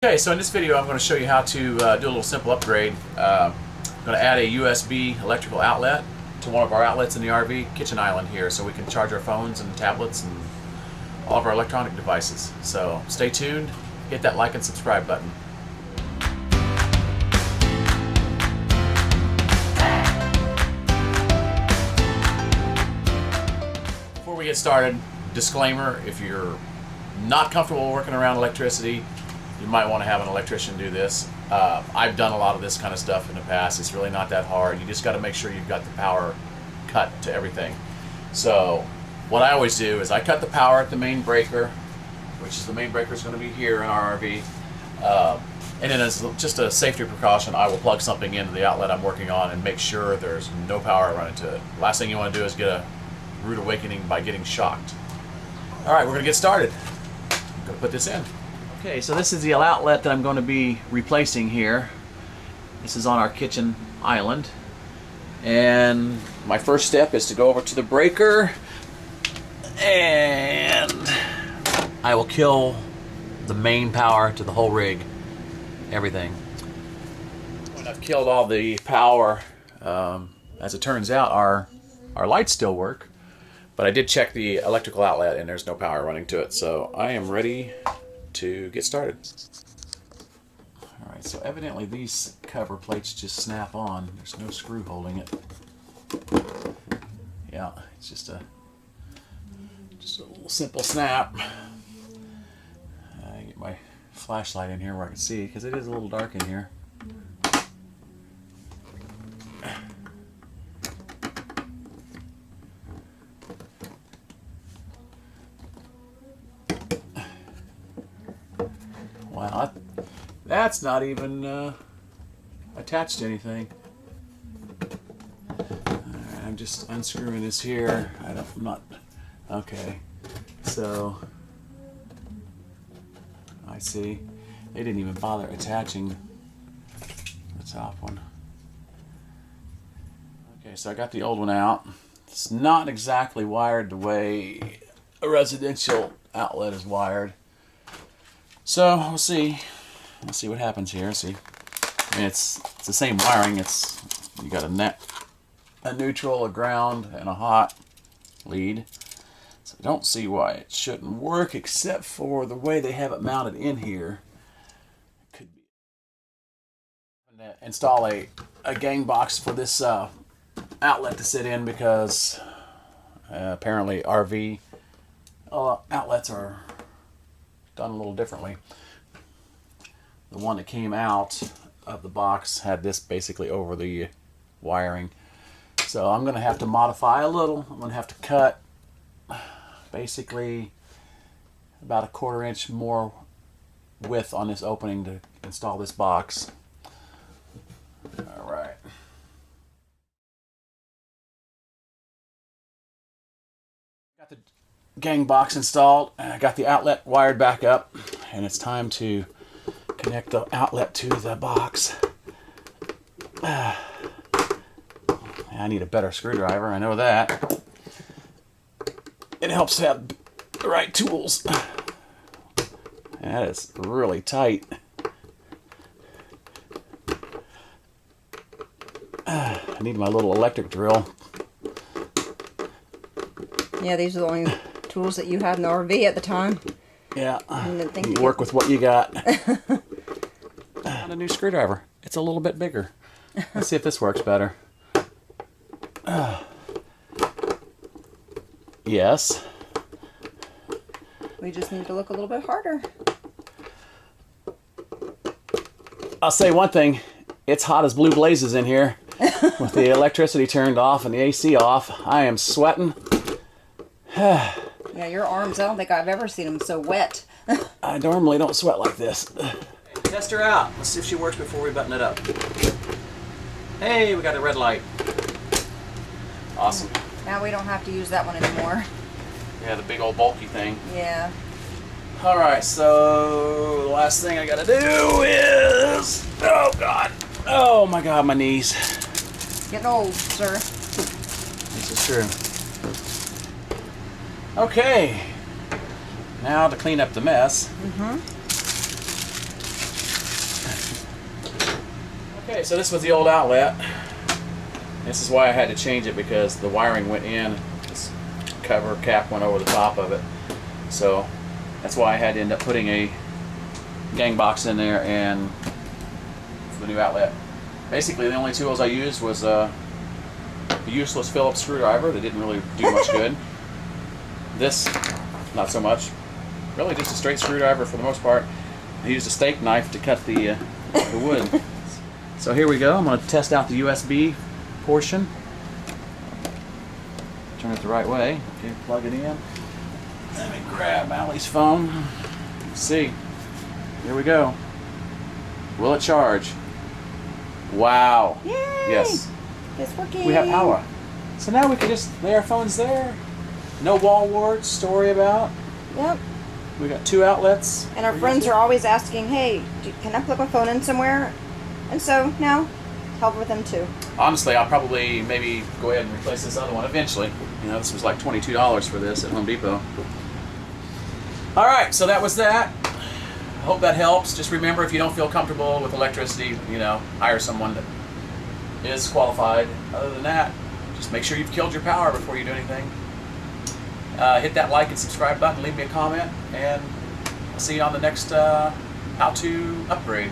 Okay, so in this video I'm going to show you how to do a little simple upgrade. I'm going to add a USB electrical outlet to one of our outlets in the RV kitchen island here so we can charge our phones and tablets and all of our electronic devices. So stay tuned, hit that like and subscribe button. Before we get started, disclaimer, if you're not comfortable working around electricity, you might want to have an electrician do this. I've done a lot of this kind of stuff in the past. It's really not that hard. You just got to make sure you've got the power cut to everything. So what I always do is I cut the power at the main breaker, which is the main breaker is going to be here in our RV. And then as just a safety precaution, I will plug something into the outlet I'm working on and make sure there's no power running to it. Last thing you want to do is get a rude awakening by getting shocked. All right, we're going to get started. I'm going to put this in. Okay, so this is the outlet that I'm going to be replacing here. This is on our kitchen island. And my first step is to go over to the breaker and I will kill the main power to the whole rig, everything. When I've killed all the power, as it turns out, our lights still work, but I did check the electrical outlet and there's no power running to it, so I am ready to get started. Alright, so evidently these cover plates just snap on. There's no screw holding it. Yeah, it's just a little simple snap. I get my flashlight in here where I can see, because it is a little dark in here. Wow, that's not even attached to anything. Alright, I'm just unscrewing this here. I'm not. Okay, so I see. They didn't even bother attaching the top one. Okay, so I got the old one out. It's not exactly wired the way a residential outlet is wired. So we'll see. We'll see what happens here. See, I mean, it's the same wiring. You got a neutral, a ground, and a hot lead. So I don't see why it shouldn't work, except for the way they have it mounted in here. It could be. I'm gonna install a gang box for this outlet to sit in, because apparently RV outlets are done a little differently. The one that came out of the box had this basically over the wiring. So I'm going to have to modify a little. I'm going to have to cut basically about 1/4 inch more width on this opening to install this box. All right. Got the gang box installed. I got the outlet wired back up, and it's time to connect the outlet to the box. I need a better screwdriver, I know that. It helps to have the right tools. That is really tight. I need my little electric drill. Yeah, these are the only tools that you had in the RV at the time. Yeah, you work with what you got. Got a new screwdriver. It's a little bit bigger. Let's see if this works better. Yes. We just need to look a little bit harder. I'll say one thing. It's hot as blue blazes in here. With the electricity turned off and the AC off, I am sweating. Yeah, your arms, I don't think I've ever seen them so wet. I normally don't sweat like this. Test her out. Let's see if she works before we button it up. Hey, we got a red light. Awesome. Now we don't have to use that one anymore. Yeah, the big old bulky thing. Yeah. Alright, so the last thing I gotta do is... Oh, God. Oh, my God, my knees. Getting old, sir. This is true. Okay. Now to clean up the mess. Okay, so this was the old outlet. This is why I had to change it, because the wiring went in. This cover cap went over the top of it. So that's why I had to end up putting a gang box in there and for the new outlet. Basically, the only tools I used was a useless Phillips screwdriver that didn't really do much good. This, not so much. Really just a straight screwdriver for the most part. I used a steak knife to cut the wood. So here we go. I'm going to test out the USB portion. Turn it the right way. Okay, plug it in. Let me grab Allie's phone. Let's see. Here we go. Will it charge? Wow. Yay! Yes. It's working. We have power. So now we can just lay our phones there. No wall warts to worry about. Yep. We got 2 outlets. And our friends are always asking, hey, can I plug my phone in somewhere? And so now, help with them too. Honestly, I'll probably maybe go ahead and replace this other one eventually. You know, this was like $22 for this at Home Depot. All right, so that was that. I hope that helps. Just remember, if you don't feel comfortable with electricity, you know, hire someone that is qualified. Other than that, just make sure you've killed your power before you do anything. Hit that like and subscribe button, leave me a comment, and I'll see you on the next how-to upgrade.